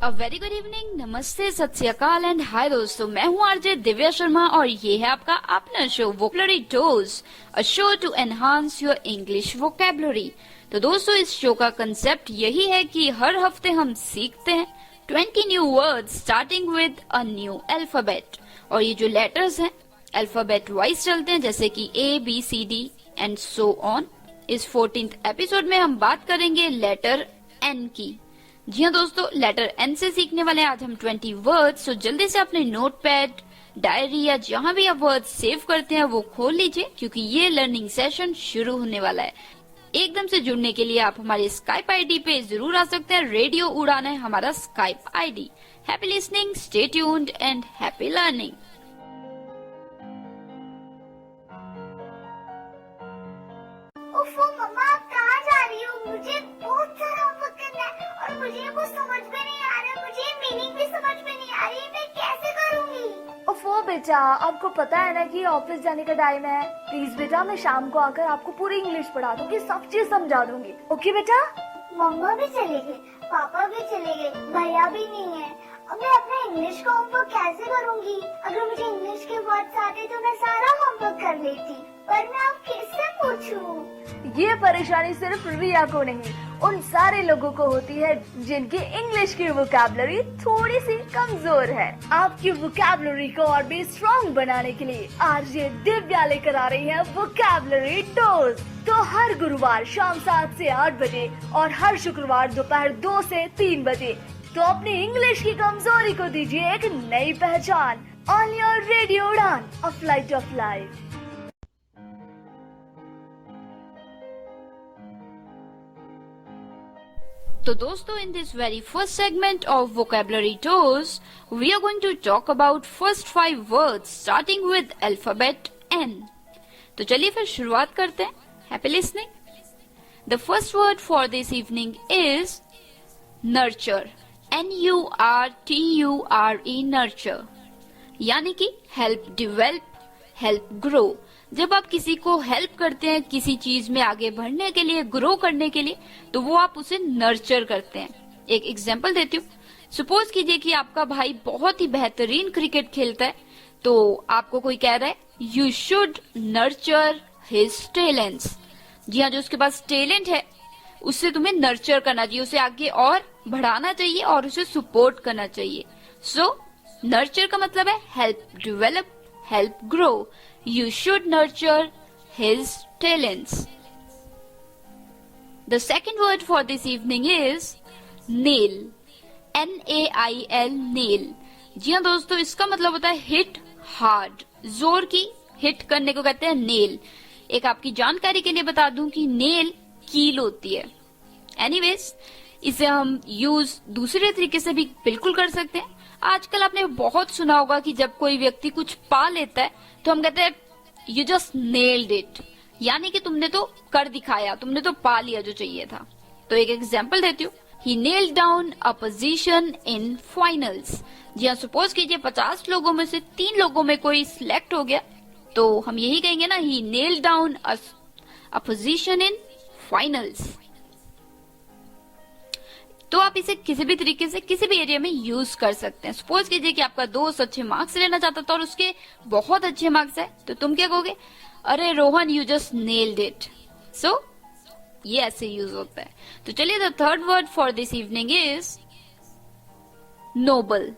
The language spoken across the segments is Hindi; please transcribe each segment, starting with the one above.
अ वेरी गुड इवनिंग, नमस्ते, सत श्री अकाल एंड हाय दोस्तों, मैं हूँ आरजे दिव्या शर्मा और ये है आपका अपना show vocabulary dose, a show to enhance your English vocabulary. तो दोस्तों, इस शो का कंसेप्ट यही है कि हर हफ्ते हम सीखते हैं 20 new words starting with a new alphabet. और ये जो लेटर्स हैं अल्फाबेट वाइज चलते हैं, जैसे कि ABCD एंड सो ऑन। इस 14th एपिसोड में हम बात करेंगे लेटर N की। जी हाँ दोस्तों, लेटर N से सीखने वाले आज हम 20 वर्ड्स। तो जल्दी से अपने नोटपैड, डायरी या जहाँ भी आप वर्ड सेव करते हैं वो खोल लीजिए, क्योंकि ये लर्निंग सेशन शुरू होने वाला है। एकदम से जुड़ने के लिए आप हमारे स्काइप आईडी पे जरूर आ सकते हैं। रेडियो उड़ान है हमारा Skype ID. Happy listening, stay tuned and happy learning. ओफो मम्मा, आप कहाँ जा रही हो? मुझे बहुत सारा होमवर्क करना है और मुझे वो समझ में नहीं आ रहा, मुझे मीनिंग भी समझ में नहीं आ रही, मैं कैसे करूँगी? ओफो बेटा, आपको पता है ना कि ऑफिस जाने का टाइम है। प्लीज बेटा, मैं शाम को आकर आपको पूरी इंग्लिश पढ़ा दूंगी, सब चीज समझा दूंगी। ओके बेटा? मम्मा भी चले गए, पापा भी चले गए, भैया भी नहीं है। अब मैं अपना इंग्लिश का होमवर्क कैसे करूँगी? अगर मुझे इंग्लिश के वर्ड्स आते तो मैं सारा होमवर्क कर लेती, पर मैं अब किससे पूछूं? ये परेशानी सिर्फ रिया को नहीं, उन सारे लोगों को होती है जिनकी इंग्लिश की वोकैबुलरी थोड़ी सी कमजोर है। आपकी वोकैबुलरी को और भी स्ट्रॉन्ग बनाने के लिए आरजे दिव्या लेकर आ रही है वोकैबुलरी डोज। तो हर गुरुवार शाम 7 से 8 बजे और हर शुक्रवार दोपहर 2 से 3 बजे तो अपनी इंग्लिश की कमजोरी को दीजिए एक नई पहचान। On your radio Udaan, a flight of life. तो दोस्तों, in this very first segment of vocabulary tours, we are going to talk about first 5 words starting with alphabet N. तो चलिए फिर शुरुआत करते हैं। Happy listening. The first word for this evening is nurture. NURTURE, nurture. यानी कि help develop, help grow. जब आप किसी को हेल्प करते हैं किसी चीज में आगे बढ़ने के लिए, ग्रो करने के लिए, तो वो आप उसे नर्चर करते हैं। एक एग्जांपल देती हूँ। सपोज कीजिए कि आपका भाई बहुत ही बेहतरीन क्रिकेट खेलता है, तो आपको कोई कह रहा है you should nurture his talents. जी हाँ, जो उसके पास टैलेंट है उससे तुम्हें नर्चर करना चाहिए, उसे आगे और बढ़ाना चाहिए और उसे सपोर्ट करना चाहिए। सो नर्चर का मतलब है help develop, help grow. You should nurture his talents. The second word for this evening is nail. NAIL, nail. जी हाँ दोस्तों, इसका मतलब होता है hit hard. जोर की हिट करने को कहते हैं नेल। एक आपकी जानकारी के लिए बता दूं कि नेल कील होती है। एनीवेज, इसे हम यूज दूसरे तरीके से भी बिल्कुल कर सकते हैं। आजकल आपने बहुत सुना होगा कि जब कोई व्यक्ति कुछ पा लेता है तो हम कहते हैं यू जस्ट नेल्ड इट, यानी कि तुमने तो कर दिखाया, तुमने तो पा लिया जो चाहिए था। तो एक एग्जांपल देती हूँ। He nailed down a position in finals. जी हाँ, सपोज कीजिए 50 लोगों में से 3 लोगों में कोई सिलेक्ट हो गया, तो हम यही कहेंगे ना, he nailed down a position in finals. तो आप इसे किसी भी तरीके से किसी भी एरिया में यूज कर सकते हैं। सपोज कीजिए कि आपका दोस्त अच्छे मार्क्स लेना चाहता था और उसके बहुत अच्छे मार्क्स है, तो तुम क्या कहोगे? अरे Rohan, you just nailed it. So ये ऐसे यूज होता है। तो चलिए, the third word for this evening is noble.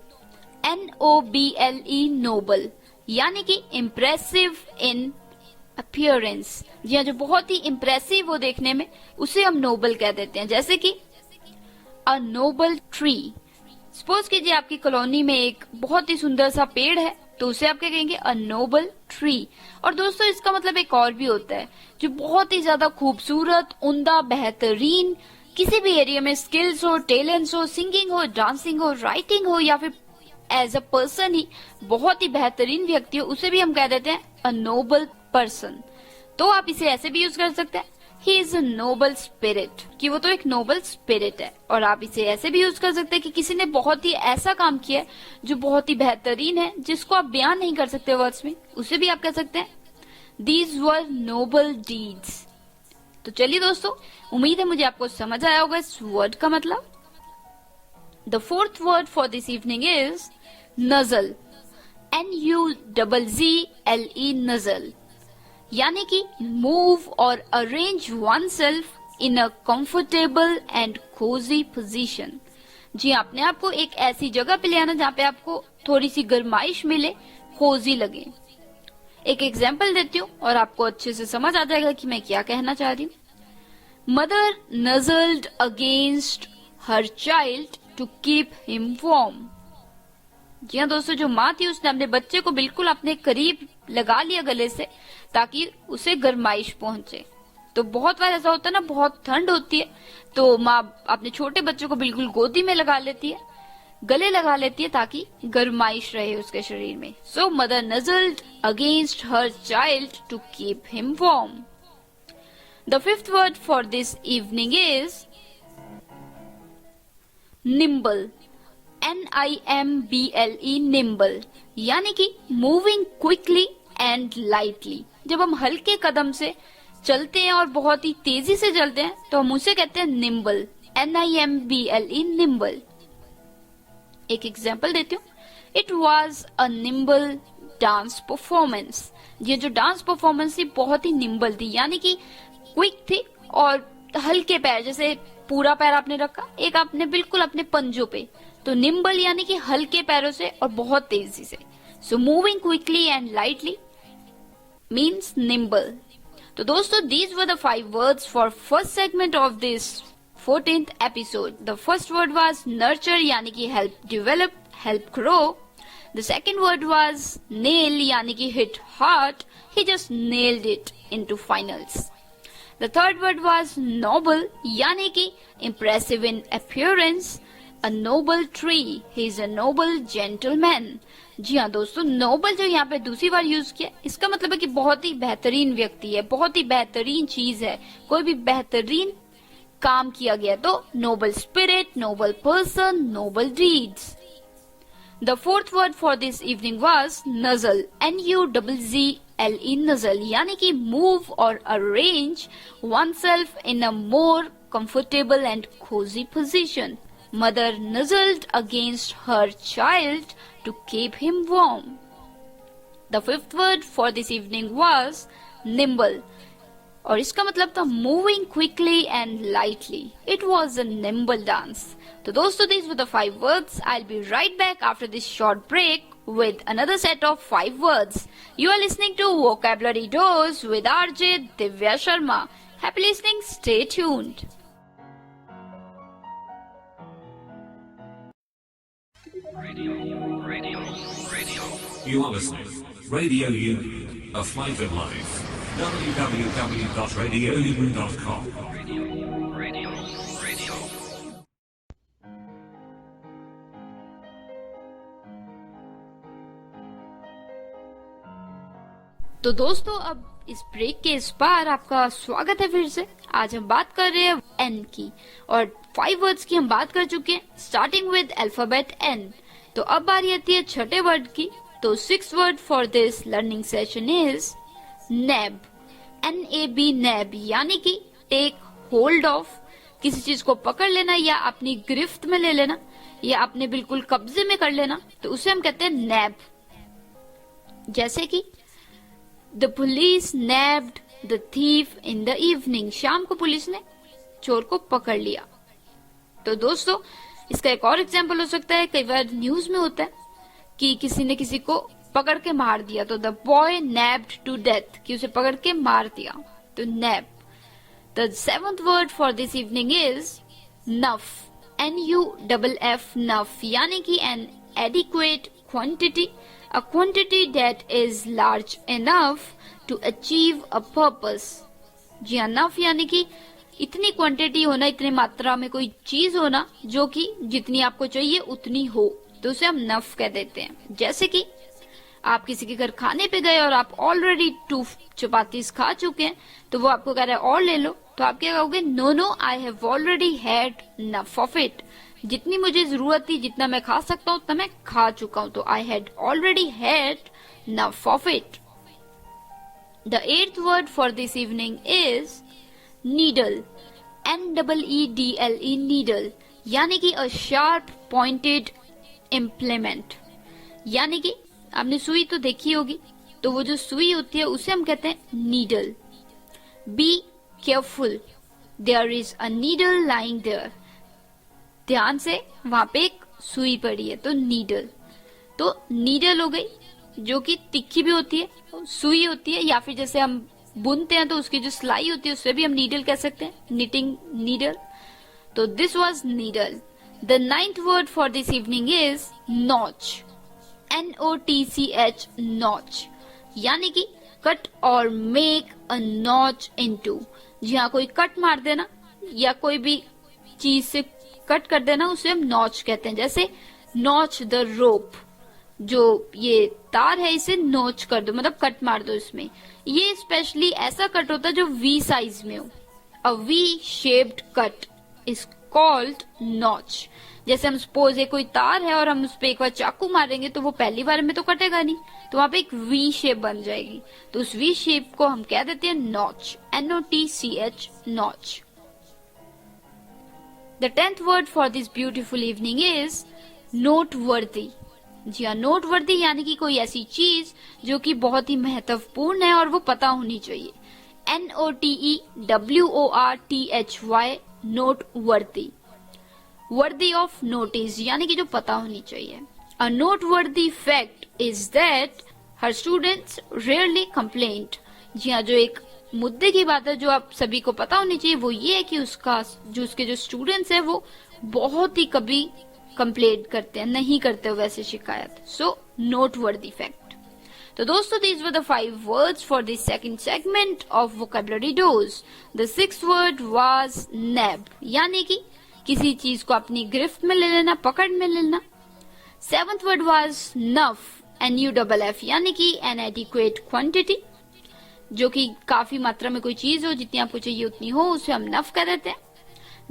NOBLE, noble, यानी कि इम्प्रेसिव इन अपीयरेंस। जी हाँ, जो बहुत ही इम्प्रेसिव हो देखने में, उसे हम नोबल कह देते हैं। जैसे कि अ नोबल ट्री। सपोज कीजिए आपकी कॉलोनी में एक बहुत ही सुंदर सा पेड़ है, तो उसे आप क्या कहेंगे? अ नोबल ट्री। और दोस्तों, इसका मतलब एक और भी होता है, जो बहुत ही ज्यादा खूबसूरत, उम्दा, बेहतरीन, किसी भी एरिया में स्किल्स हो, टैलेंट्स हो, सिंगिंग हो, डांसिंग हो, राइटिंग हो, या फिर एज अ पर्सन ही बहुत ही बेहतरीन व्यक्ति हो, उसे भी हम कह देते हैं अ नोबल पर्सन। तो आप इसे ऐसे भी यूज कर सकते हैं, he is a Nobel spirit, कि वो तो एक नोबल स्पिरिट है। और आप इसे ऐसे भी यूज कर सकते हैं कि किसी ने बहुत ही ऐसा काम किया है जो बहुत ही बेहतरीन है, जिसको आप बयान नहीं कर सकते वर्ड्स में, उसे भी आप कह सकते हैं दीज वर नोबल डीड्स। तो चलिए दोस्तों, उम्मीद है मुझे आपको समझ आया होगा इस वर्ड का मतलब। The fourth word for this evening is nuzzle. Nuzzle, nuzzle. यानी कि move or arrange oneself in a comfortable and cozy position. जी अपने आप को एक ऐसी जगह पे ले आना जहाँ पे आपको थोड़ी सी गर्माइश मिले, कोजी लगे. एक एग्जाम्पल देती हूँ और आपको अच्छे से समझ आ जाएगा कि मैं क्या कहना चाह रही हूँ. Mother nuzzled against her child to keep him warm. जी हाँ दोस्तों, जो माँ थी उसने अपने बच्चे को बिल्कुल अपने करीब लगा लिया गले से ताकि उसे गर्माइश पहुंचे. तो बहुत बार ऐसा होता है ना, बहुत ठंड होती है तो माँ अपने छोटे बच्चे को बिल्कुल गोदी में लगा लेती है, गले लगा लेती है ताकि गर्माइश रहे उसके शरीर में. सो mother nuzzled against her child to keep him warm. The fifth word for this evening is nimble. Nimble, nimble. यानी कि moving quickly and lightly. जब हम हल्के कदम से चलते हैं और बहुत ही तेजी से चलते हैं तो हम उसे कहते हैं nimble. Nimble, nimble. एक एग्जाम्पल देती हूँ. It was a nimble dance performance. ये जो डांस परफॉर्मेंस थी बहुत ही निम्बल थी, यानी कि क्विक थी और हल्के पैर, जैसे पूरा पैर आपने रखा, एक आपने बिल्कुल अपने पंजों पे. तो निम्बल यानी कि हल्के पैरों से और बहुत तेजी से. So moving quickly and lightly means nimble. तो दोस्तों, these were the 5 words for first segment of this 14th episode. The first word was nurture यानी कि help develop, help grow. The second word was nail यानी कि hit hard. He just nailed it into finals. The third word was noble यानी कि impressive in appearance. A noble tree. He is a noble gentleman. जी हाँ दोस्तों, नोबल जो यहाँ पे दूसरी बार यूज किया, इसका मतलब है कि बहुत ही बेहतरीन व्यक्ति है, बहुत ही बेहतरीन चीज है, कोई भी बेहतरीन काम किया गया. तो noble spirit, noble person, noble deeds. The fourth word for this evening was nuzzle. Nuzzle, nuzzle. यानी कि move or arrange oneself in a more comfortable and cozy position. Mother nuzzled against her child to keep him warm. The fifth word for this evening was nimble. और इसका मतलब था moving quickly and lightly. It was a nimble dance. तो दोस्तों, these were the 5 words. I'll be right back after this short break with another set of 5 words. You are listening to Vocabulary Dose with RJ Divya Sharma. Happy listening. Stay tuned. Radio. You are listening. Radio U, a flavor life. www.radiou.com. Radio. तो दोस्तों, अब इस ब्रेक के इस पार आपका स्वागत है फिर से. आज हम बात कर रहे हैं एन की, और 5 वर्ड्स की हम बात कर चुके हैं स्टार्टिंग विद अल्फाबेट एन. तो अब बारी आती है छठे वर्ड की. तो 6th word for this learning session is nab. NAB, nab यानी कि टेक होल्ड ऑफ, किसी चीज को पकड़ लेना या अपनी गिरफ्त में ले लेना या अपने बिल्कुल कब्जे में कर लेना, तो उसे हम कहते हैं नैब. जैसे कि The police nabbed the thief in the evening. शाम को पुलिस ने चोर को पकड़ लिया. तो दोस्तों, इसका एक और एग्जाम्पल हो सकता है, कई बार न्यूज में होता है कि किसी ने किसी को पकड़ के मार दिया, तो the boy nabbed to death, कि उसे पकड़ के मार दिया. तो nab. The 7th word for this evening is nuff. NUFF, nuff यानी कि an adequate quantity, a quantity that is large enough to achieve a purpose. जी हाँ, enough यानी कि इतनी क्वांटिटी होना, इतनी मात्रा में कोई चीज होना जो कि जितनी आपको चाहिए उतनी हो, तो उसे हम enough कह देते हैं. जैसे कि आप किसी के घर खाने पे गए और आप ऑलरेडी 2 चपातीस खा चुके हैं, तो वो आपको कह रहा है और ले लो, तो आप क्या कहोगे? No, I have already had enough of it. जितनी मुझे जरूरत थी, जितना मैं खा सकता हूँ, उतना मैं खा चुका हूँ. तो I had already had enough of it. The 8th word for this evening is needle. NEEDLE, needle यानी कि अ शार्प पॉइंटेड इम्प्लीमेंट, यानी कि आपने सुई तो देखी होगी, तो वो जो सुई होती है उसे हम कहते हैं needle. Be careful, there is a needle lying there, ध्यान से वहां पे एक सुई पड़ी है तो नीडल। तो नीडल हो गई जो कि तिखी भी होती है, सुई होती है, या फिर जैसे हम बुनते हैं तो उसकी जो सिलाई होती है उससे भी हम नीडल कह सकते हैं, निटिंग नीडल। तो this was needle. The 9th word for this evening is notch, NOTCH, notch, यानी कि कट और मेक अ नॉच इनटू। जी हाँ, कोई कट मार देना या कोई भी चीज से कट कर देना उसे हम नॉच कहते हैं। जैसे नॉच द रोप, जो ये तार है इसे नोच कर दो, मतलब कट मार दो इसमें। ये स्पेशली ऐसा कट होता है जो वी साइज में हो। A V shaped cut is called notch. जैसे हम सपोज ये कोई तार है और हम उस पर एक बार चाकू मारेंगे तो वो पहली बार में तो कटेगा नहीं, तो वहां पे एक वी शेप बन जाएगी, तो उस वी शेप को हम कह देते हैं notch, NOTCH, notch. The 10th word for this beautiful evening is noteworthy। जी हाँ, नोटवर्दी यानी कि कोई ऐसी चीज जो कि बहुत ही महत्वपूर्ण है और वो पता होनी चाहिए। NOTEWORTHY, noteworthy. Worthy of notice यानी कि जो पता होनी चाहिए। A noteworthy fact is that her students rarely complaint. जी हाँ, जो एक मुद्दे की बात है जो आप सभी को पता होनी चाहिए वो ये है कि उसके जो स्टूडेंट्स हैं वो बहुत ही कभी कंप्लेंट करते हैं, नहीं करते हो वैसे शिकायत। सो नोटवर्दी फैक्ट। तो दोस्तों, these were the 5 words for the second segment of vocabulary dose. The 6th word was nab, यानी कि किसी चीज को अपनी गिरफ्त में ले लेना, पकड़ में लेना। 7th word was nuff, NUFF, यानी कि an adequate quantity, जो कि काफी मात्रा में कोई चीज हो, जितनी आपको चाहिए उतनी हो, उसे हम नफ कह देते हैं।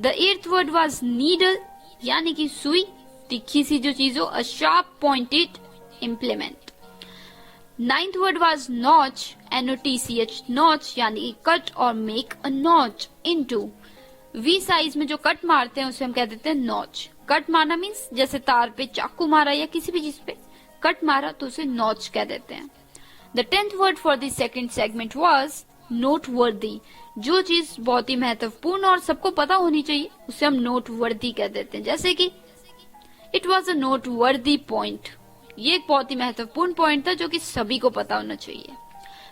The 8th word was needle, यानी कि सुई, तिखी सी जो चीज हो, a sharp pointed implement। 9th word was notch, NOTCH, notch, यानी कि कट और make a notch into। V size में जो कट मारते हैं उसे हम कह देते हैं नॉच। कट मारना मीन्स जैसे तार पे चाकू मारा या किसी भी चीज पे कट मारा तो उसे नॉच कह देते हैं। The 10th word for the second segment was noteworthy। जो चीज बहुत ही महत्वपूर्ण और सबको पता होनी चाहिए उसे हम noteworthy कह देते हैं। जैसे कि it was a noteworthy point, ये एक बहुत ही महत्वपूर्ण पॉइंट था जो कि सभी को पता होना चाहिए।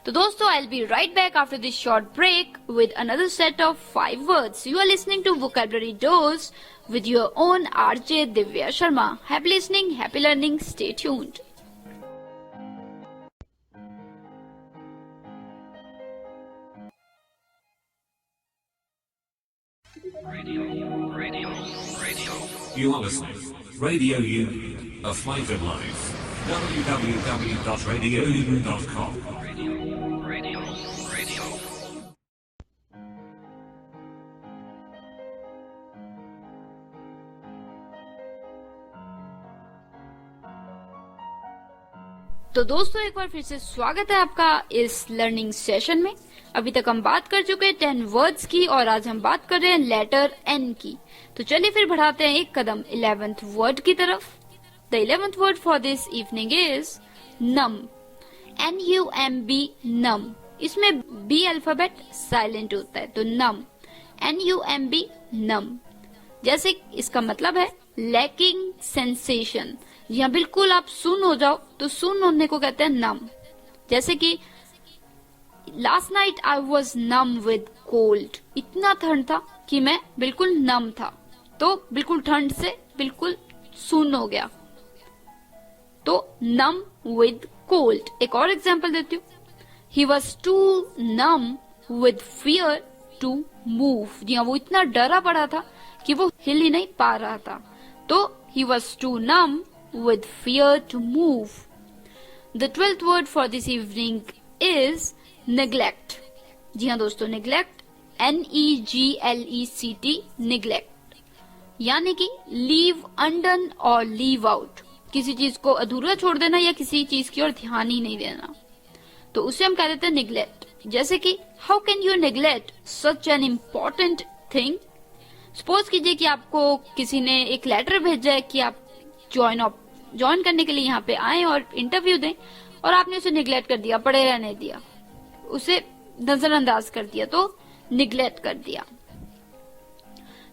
तो दोस्तों, I'll be right back after this short break with another set of 5 words. You are listening to Vocabulary Dose with your own RJ Divya Sharma. Happy listening, happy learning, stay tuned. You are listening. Radio U, a flavoured life. www.radiou.com. तो दोस्तों, एक बार फिर से स्वागत है आपका इस लर्निंग सेशन में। अभी तक हम बात कर चुके हैं 10 वर्ड्स की और आज हम बात कर रहे हैं लेटर N की। तो चलिए फिर बढ़ाते हैं एक कदम 11th वर्ड की तरफ। The 11th word for this evening is num, NUMB, नम। इसमें B अल्फाबेट साइलेंट होता है तो नम, NUMB, नम। जैसे इसका मतलब है लैकिंग सेंसेशन। जी हाँ, बिल्कुल आप सुन हो जाओ तो सुन होने को कहते हैं नम। जैसे कि last night I was numb with cold, इतना ठंड था कि मैं बिल्कुल नम था, तो बिल्कुल ठंड से बिल्कुल सुन हो गया, तो नम विद कोल्ड। एक और एग्जाम्पल देती हूँ, he was too numb with fear to move. जी हाँ, वो इतना डरा पड़ा था कि वो हिल ही नहीं पा रहा था, तो he was too numb with fear to move. The 12th word for this evening is neglect. जी हाँ दोस्तों, neglect, NEGLECT, neglect, यानी कि leave undone और leave out, किसी चीज को अधूरा छोड़ देना या किसी चीज की ओर ध्यान ही नहीं देना, तो उसे हम कह देते हैं neglect। जैसे कि how can you neglect such an important thing? Suppose कीजिए कि आपको किसी ने एक लेटर भेजा है कि आप ज्वाइन करने के लिए यहाँ पे आए और इंटरव्यू दें, और आपने उसे निगलेक्ट कर दिया, पढ़े रहने दिया, उसे नजरअंदाज कर दिया, तो निगलेक्ट कर दिया।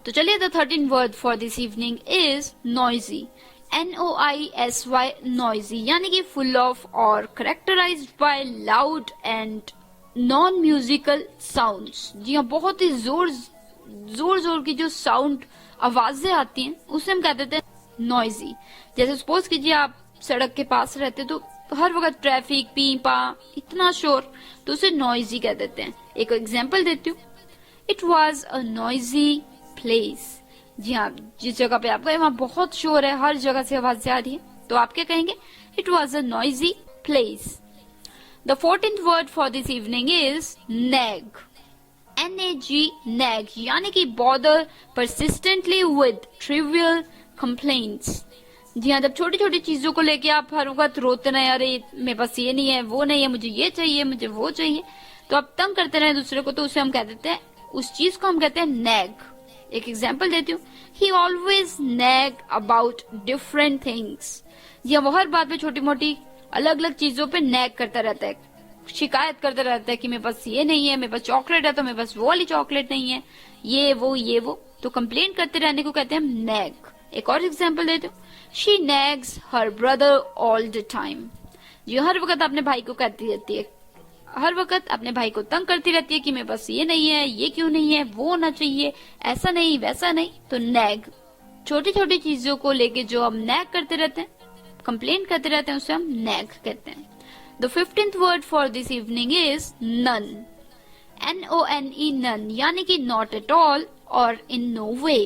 तो चलिए, the 13th word for this evening is noisy. NOISY, noisy, यानी कि फुल ऑफ और characterised by loud and non musical sounds. जी हाँ, बहुत ही जोर की जो साउंड आवाजें आती हैं उसे हम कह देते हैं नॉइजी। जैसे सपोज कीजिए आप सड़क के पास रहते तो हर वक्त ट्रैफिक, पी पा, इतना शोर, तो उसे नॉइजी कह देते हैं। एक एग्जांपल देती हूँ, it was a noisy place. जी हाँ, जिस जगह पे आप गए वहां बहुत शोर है, हर जगह से आवाजें आ रही है, तो आप क्या कहेंगे? It was a noisy place. The 14th word for this evening is nag. NAG, nag, यानी कि bother persistently with trivial complaints. जी हाँ, जब छोटी छोटी चीजों को लेके आप हर वक्त रोते रहे, अरे मेरे पास ये नहीं है, वो नहीं है, मुझे ये चाहिए, मुझे वो चाहिए, तो आप तंग करते रहे दूसरे को, तो उसे हम कह देते हैं, उस चीज को हम कहते हैं नैग। एक एग्जांपल देती हूँ, he always nag about different things. जी हाँ, वो हर बात पे छोटी मोटी अलग अलग चीजों पे नैग करता रहता है, शिकायत करता रहता है कि मेरे पास ये नहीं है, मेरे पास चॉकलेट है तो मेरे पास वो वाली चॉकलेट नहीं है, ये वो, तो कंप्लेन करते रहने को कहते हैं नैग। एक और एग्जांपल देती हूँ, she nags her brother all the time. जो हर वक्त अपने भाई को कहती रहती है, हर वक्त अपने भाई को तंग करती रहती है कि मेरे पास ये नहीं है, ये क्यों नहीं है, वो होना चाहिए, ऐसा नहीं वैसा नहीं, तो नैग। छोटी छोटी चीजों को लेके जो हम नैग करते रहते हैं, कंप्लेन करते रहते हैं, उसे हम नैग कहते हैं। The 15th word for this evening is none. NONE, none, यानी कि not at all और in no way।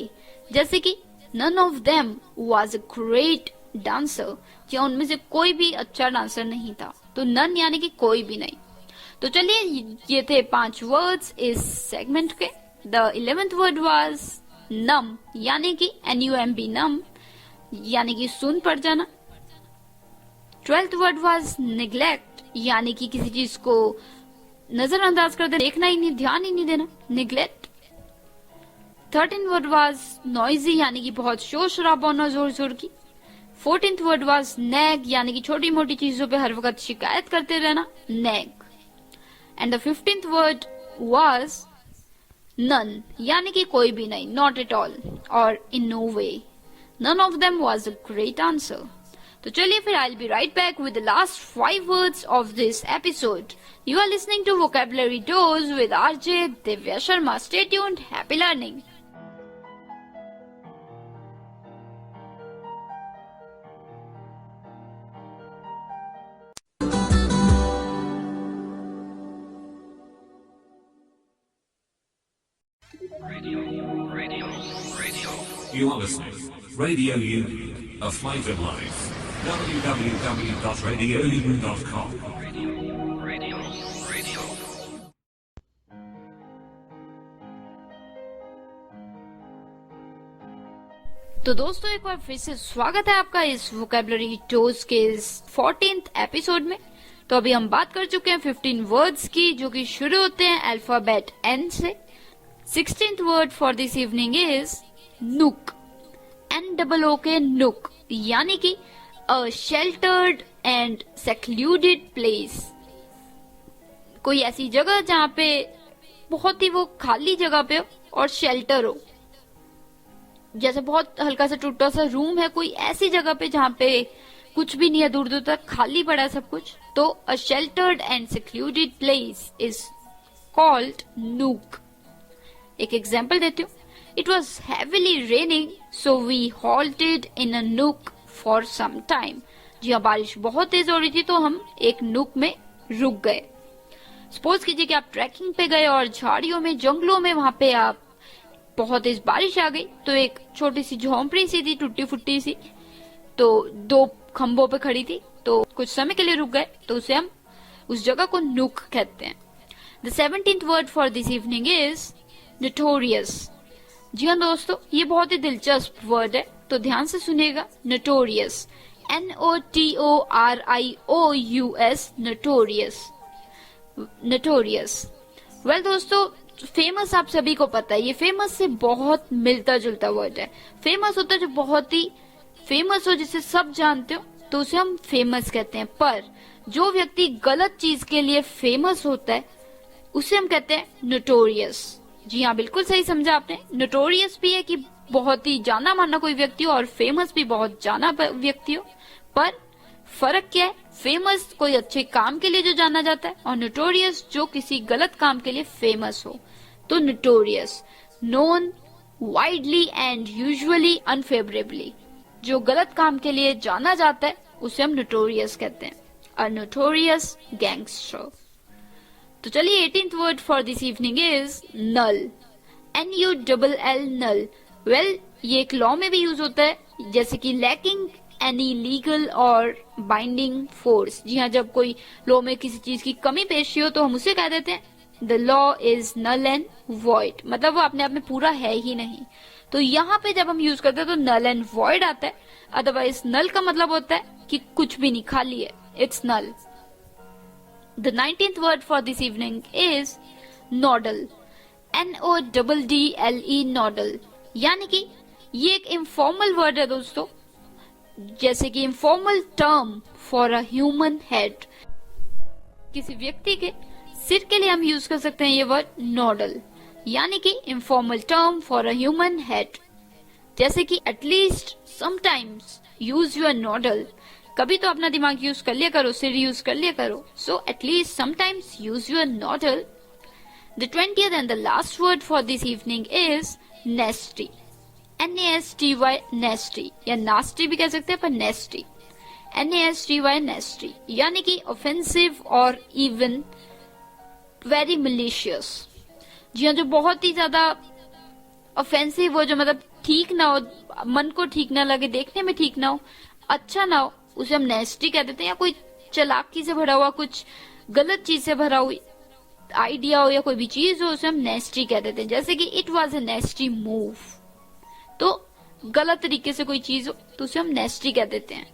जैसे कि none of them was a great dancer, या उनमें से कोई भी अच्छा डांसर नहीं था, तो none यानी कि कोई भी नहीं। तो चलिए, ये थे 5 वर्ड्स इस सेगमेंट के। The 11th word was numb, यानी कि NUMB, numb, यानी कि सुन पड़ जाना। 12th word was neglect, यानी कि किसी चीज को नजरअंदाज कर देना, देखना ही नहीं, ध्यान ही नहीं देना, neglect। 13th word was noisy, यानी कि बहुत शोर शराबा होना, जोर जोर की। 14th word was nag, यानी कि छोटी मोटी चीजों पे हर वक्त शिकायत करते रहना, nag। And the 15th word was none, यानी कि कोई भी नहीं, not at all और in no way। None of them was a great answer। तो चलिए फिर, I'll be right back with the last 5 words of this episode. You are listening to Vocabulary Dose with RJ Divya Sharma. Stay tuned. Happy learning. You are listening. Radio U, a flight of life. www.radiou.com. तो दोस्तों, एक बार फिर से स्वागत है आपका इस वोकैबुलरी डोज के इस 14th एपिसोड में। तो अभी हम बात कर चुके हैं 15 वर्ड्स की, जो कि शुरू होते हैं अल्फाबेट N से। 16th word for this evening is nook. NOOK, nook, यानी कि अ शेल्टर्ड एंड सेक्लूडेड प्लेस। कोई ऐसी जगह जहाँ पे बहुत ही वो खाली जगह पे हो और शेल्टर हो, जैसे बहुत हल्का सा टूटा सा रूम है, कोई ऐसी जगह पे जहाँ पे कुछ भी नहीं है, दूर दूर तक खाली पड़ा है सब कुछ, तो a sheltered and secluded place is called nook. एक एग्जाम्पल देती हूँ, it was heavily raining so we halted in a nook for some time. जी हाँ, बारिश बहुत तेज हो रही थी तो हम एक नूक में रुक गए। सपोज कीजिए कि आप ट्रैकिंग पे गए और झाड़ियों में, जंगलों में, वहां पे आप बहुत तेज बारिश आ गई, तो एक छोटी सी झोंपड़ी सी थी, टूटी फुट्टी सी, तो 2 खंभों पे खड़ी थी, तो कुछ समय के लिए रुक गए, तो उसे हम उस जगह को नूक कहते हैं। The 17th word for this evening is notorious. जी हाँ दोस्तों, ये बहुत ही दिलचस्प वर्ड है, तो ध्यान से सुनिएगा। Notorious, NOTORIOUS, notorious. Notorious. Well दोस्तों, फेमस आप सभी को पता है, ये फेमस से बहुत मिलता जुलता वर्ड है। फेमस होता है जो बहुत ही फेमस हो, जिसे सब जानते हो, तो उसे हम फेमस कहते हैं। पर जो व्यक्ति गलत चीज के लिए फेमस होता है उसे हम कहते हैं नोटोरियस। जी हाँ, बिल्कुल सही समझा आपने। नोटोरियस भी है कि बहुत ही जाना माना कोई व्यक्ति हो, और फेमस भी बहुत जाना व्यक्ति हो। पर फर्क क्या है? फेमस कोई अच्छे काम के लिए जो जाना जाता है, और नोटोरियस जो किसी गलत काम के लिए फेमस हो। तो notorious, known widely and usually unfavourably, जो गलत काम के लिए जाना जाता है उसे हम नोटोरियस कहते हैं। A notorious gangster. तो चलिए 18th word for this evening is null. NULL, null. Well, ये एक लॉ में भी यूज होता है, जैसे कि लैकिंग एनी लीगल और बाइंडिंग फोर्स। जी हाँ, जब कोई लॉ में किसी चीज की कमी पेशी हो तो हम उसे कह देते हैं the law is null and void, मतलब वो अपने आप में पूरा है ही नहीं। तो यहाँ पे जब हम यूज करते हैं तो नल एंड वॉइड आता है। अदरवाइज नल का मतलब होता है कि कुछ भी नहीं, खाली है, it's null. The 19th word for this evening is nodal. NODDLE, nodal। यानी कि ये एक इनफॉर्मल वर्ड है दोस्तों, जैसे कि informal term for a human head. किसी व्यक्ति के सिर के लिए हम यूज कर सकते हैं ये वर्ड नोडल, यानी कि informal term for a human head. जैसे कि at least sometimes use your nodal, कभी तो अपना दिमाग यूज कर लिया करो, सिर यूज कर लिया करो। So at least sometimes use your nodal. The 20th and the last word for this evening is nasty. NASTY, nasty, या nasty भी कह सकते हैं, पर nasty, NASTY, nasty, यानी कि offensive और even very malicious। जी हाँ, जो बहुत ही ज्यादा ऑफेंसिव हो, जो मतलब ठीक ना हो, मन को ठीक ना लगे, देखने में ठीक ना हो, अच्छा ना हो, उसे हम नेस्टी कह देते हैं। या कोई चालाकी से भरा हुआ, कुछ गलत चीज से भरा हुई आइडिया हो या कोई भी चीज हो, उसे हम नेस्टी कह देते हैं। जैसे कि इट वॉज अ नेस्टी मूव, तो गलत तरीके से कोई चीज हो तो उसे हम नेस्टी कह देते हैं।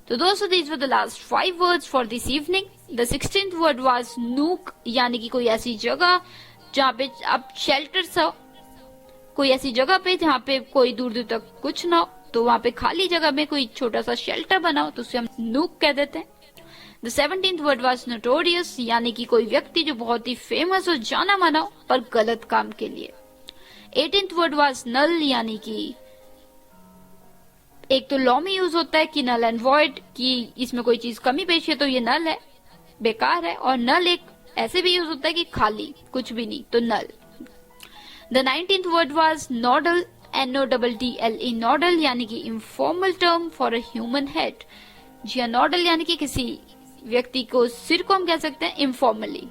तो दोस्तों, these were the last 5 words for this evening. The 16th word was nook, यानी कि कोई ऐसी जगह जहाँ पे आप शेल्टर सा, कोई ऐसी जगह पे जहाँ पे कोई दूर दूर तक कुछ ना हो, तो वहाँ पे खाली जगह में कोई छोटा सा शेल्टर बनाओ तो उसे हम नूक कह देते हैं। The 17th word was notorious, यानी कि कोई व्यक्ति जो बहुत ही फेमस हो, जाना माना हो, पर गलत काम के लिए। 18th word was null, यानी कि एक तो लॉ में यूज होता है कि नल एंड वॉइड, कि इसमें कोई चीज कमी पेशी है तो ये नल है, बेकार है। और नल एक ऐसे भी यूज होता है कि खाली, कुछ भी नहीं, तो नल। The 19th word was nodal, NODDLE, nodal, यानी कि informal term for a human head। जी हाँ, नोडल यानी कि किसी व्यक्ति को, सिर को हम कह सकते हैं informally.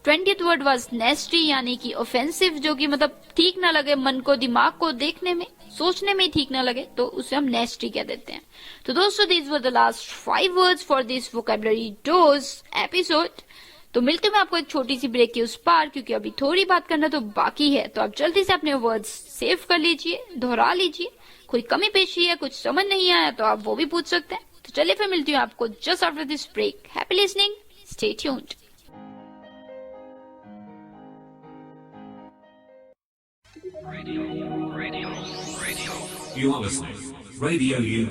20th word was nasty, यानी कि ऑफेंसिव, जो कि मतलब ठीक ना लगे मन को, दिमाग को, देखने में, सोचने में ठीक ना लगे, तो उसे हम नेस्टी कह देते हैं। तो दोस्तों, these were the last 5 words for this vocabulary dose episode। तो मिलते हैं आपको एक छोटी सी ब्रेक के उस पार, क्योंकि अभी थोड़ी बात करना तो बाकी है। तो आप जल्दी से अपने वर्ड्स सेव कर लीजिए, दोहरा लीजिए। कोई कमी पेशी है, कुछ समझ नहीं आया तो आप वो भी पूछ सकते हैं। तो चलिए फिर मिलती हूँ आपको just after this break. Happy listening, stay tuned. You are listening. Radio U,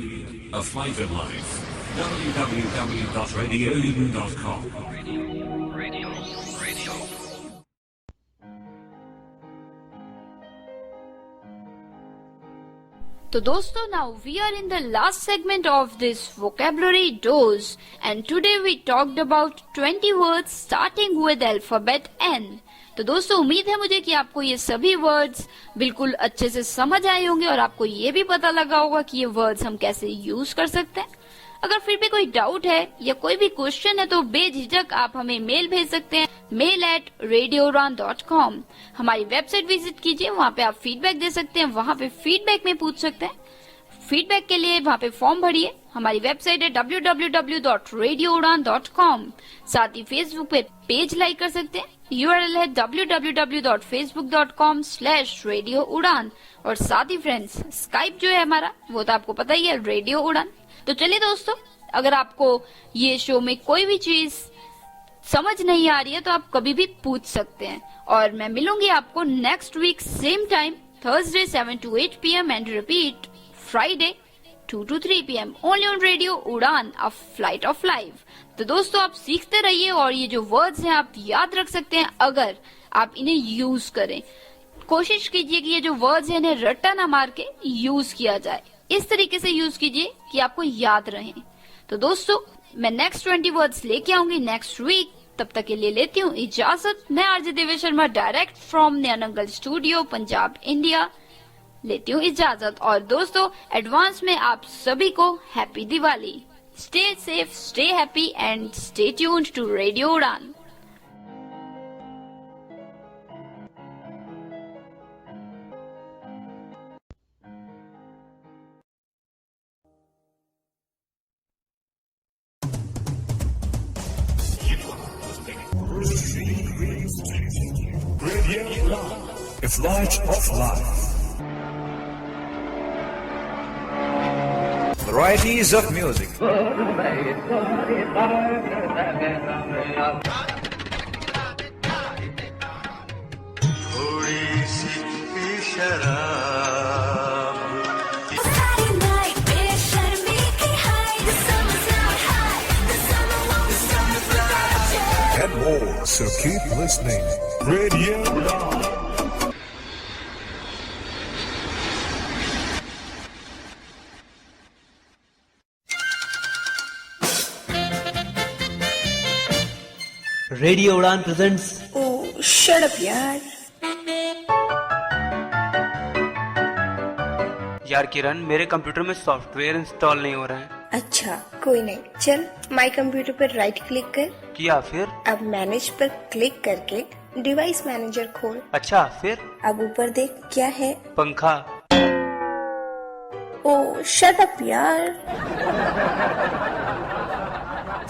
a flavoured life. www.radiounion.com. तो दोस्तों, now we are in the last segment of this vocabulary dose, and today we talked about 20 words starting with alphabet N। तो दोस्तों, उम्मीद है मुझे कि आपको ये सभी वर्ड्स बिल्कुल अच्छे से समझ आए होंगे और आपको ये भी पता लगा होगा कि ये वर्ड्स हम कैसे यूज कर सकते हैं। अगर फिर भी कोई डाउट है या कोई भी क्वेश्चन है तो बेझिझक आप हमें मेल भेज सकते हैं, mail@radioudan.com। हमारी वेबसाइट विजिट कीजिए, वहाँ पे आप फीडबैक दे सकते हैं, वहाँ पे फीडबैक में पूछ सकते हैं। फीडबैक के लिए वहाँ पे फॉर्म भरिए। हमारी वेबसाइट है www.radioudan.com। साथ ही फेसबुक पे पेज लाइक कर सकते हैं, URL है www.facebook.com/radioudan। और साथ ही फ्रेंड्स, स्काइप जो है हमारा, वो तो आपको पता ही है, रेडियो उड़ान। तो चलिए दोस्तों, अगर आपको ये शो में कोई भी चीज समझ नहीं आ रही है तो आप कभी भी पूछ सकते हैं। और मैं मिलूंगी आपको next week same time, Thursday 7 to 8 PM and repeat Friday 2 to 3 PM only on radio Udaan, a flight of life. तो दोस्तों आप सीखते रहिए और ये जो वर्ड्स हैं आप याद रख सकते हैं अगर आप इन्हें यूज करें। कोशिश कीजिए कि ये जो वर्ड्स हैं इन्हें रट्टा ना मार के यूज किया जाए, इस तरीके से यूज कीजिए कि आपको याद रहे। तो दोस्तों मैं नेक्स्ट 20 वर्ड्स लेके आऊंगी नेक्स्ट वीक, तब तक के लिए लेती हूँ इजाजत। मैं RJ Devesh Sharma direct from Nayanangal studio Punjab India लेती हूँ इजाजत। और दोस्तों एडवांस में आप सभी को happy Diwali. Stay safe, stay happy and stay tuned to radio Udaan. A flight of life. Varieties of music. And more, so keep listening. Radio Udan. Radio उड़ान प्रेजेंट्स। ओह शट अप यार। यार किरण, मेरे कंप्यूटर में सॉफ्टवेयर इंस्टॉल नहीं हो रहा है। अच्छा कोई नहीं, चल माई कंप्यूटर पर राइट क्लिक कर। किया, फिर? अब मैनेज पर क्लिक करके डिवाइस मैनेजर खोल। अच्छा, फिर? अब ऊपर देख क्या है। पंखा। ओह शट अप यार।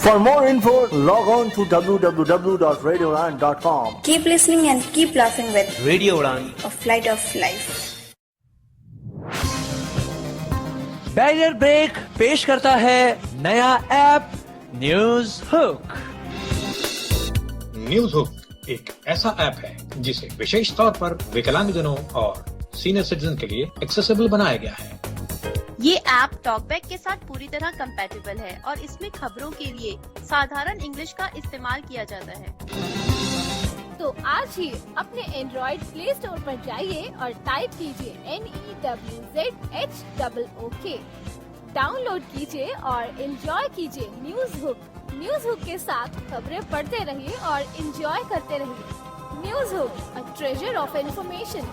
For more info, log on to www.radioudan.com. Keep listening and keep laughing with radio Udaan, a flight of life. Barrier break पेश करता है नया app news hook. News hook एक ऐसा ऐप है जिसे विशेष तौर पर विकलांगजनों और सीनियर सिटीजन के लिए एक्सेसिबल बनाया गया है। ये ऐप टॉकबैक के साथ पूरी तरह कंपैटिबल है और इसमें खबरों के लिए साधारण इंग्लिश का इस्तेमाल किया जाता है। तो आज ही अपने एंड्रॉइड प्ले स्टोर पर जाइए और टाइप कीजिए NEWZHOOK, डाउनलोड कीजिए और एंजॉय कीजिए न्यूज हुक। न्यूज हुक के साथ खबरें पढ़ते रहिए और एंजॉय करते रहिए। News hook, a treasure of information.